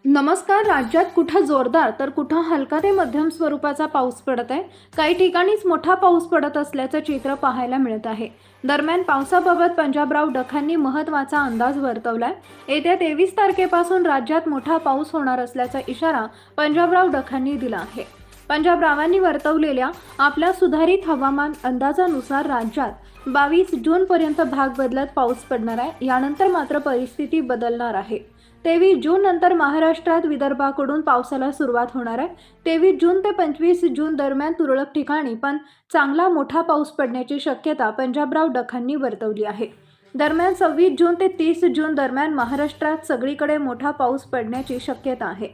नमस्कार. राज्यात कुठं जोरदार तर कुठं हलका ते मध्यम स्वरूपाचा पाऊस पडत आहे. काही ठिकाणीच मोठा पाऊस पडत असल्याचं चित्र पाहायला मिळत आहे. दरम्यान पावसाबाबत पंजाबराव डखांनी महत्त्वाचा अंदाज वर्तवलाय. येत्या 23 तारखेपासून राज्यात मोठा पाऊस होणार असल्याचा इशारा पंजाबराव डखांनी दिला आहे. पंजाबरावांनी वर्तवलेल्या आपल्या सुधारित हवामान अंदाजानुसार राज्यात 22 जूनपर्यंत भाग बदलत पाऊस पडणार आहे. यानंतर मात्र परिस्थिती बदलणार आहे. 23 जून नंतर महाराष्ट्रात विदर्भाकडून पावसाला सुरुवात होणार आहे. 23 जून ते 25 जून दरम्यान तुरळक ठिकाणी पण चांगला मोठा पाऊस पडण्याची शक्यता पंजाबराव डखांनी वर्तवली आहे. दरम्यान 26 जून ते 30 जून दरम्यान महाराष्ट्रात सगळीकडे मोठा पाऊस पडण्याची शक्यता आहे.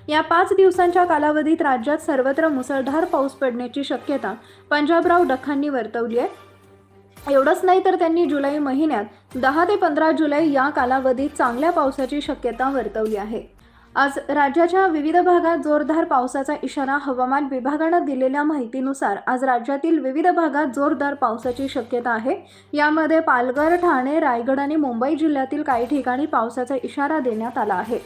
या 5 दिवसांच्या कालावधीत राज्यात सर्वत्र मुसळधार पाऊस पडण्याची शक्यता पंजाबराव डखांनी वर्तवली आहे. एवढंच नाही तर त्यांनी जुलै महिन्यात 10 ते 15 जुलै या कालावधीत चांगल्या पावसाची शक्यता वर्तवली आहे. आज राज्याच्या विविध भागात जोरदार पावसाचा इशारा हवामान विभागानं दिलेल्या माहितीनुसार आज राज्यातील विविध भागात जोरदार पावसाची शक्यता आहे. यामध्ये पालघर, ठाणे, रायगड आणि मुंबई जिल्ह्यातील काही ठिकाणी पावसाचा इशारा देण्यात आला आहे.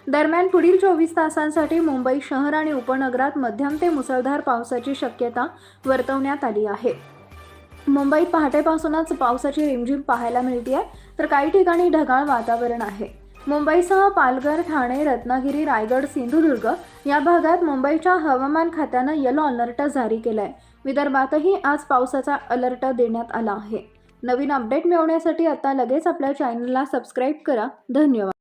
दरम्यान पुढील 24 तासांसाठी मुंबई शहर आणि उपनगरात मध्यम ते मुसळधार पावसाची शक्यता वर्तवण्यात आली आहे. मुंबईत पहाटेपासूनच पावसाची रिमझिम पाहायला मिळते आहे, तर काही ठिकाणी ढगाळ वातावरण आहे. मुंबईसह पालघर, ठाणे, रत्नागिरी, रायगड, सिंधुदुर्ग या भागात मुंबईच्या हवामान खात्यानं येलो अलर्ट जारी केलाय. विदर्भातही आज पावसाचा अलर्ट देण्यात आला आहे. नवीन अपडेट मिळवण्यासाठी आता लगेच आपल्या चॅनलला सबस्क्राईब करा. धन्यवाद.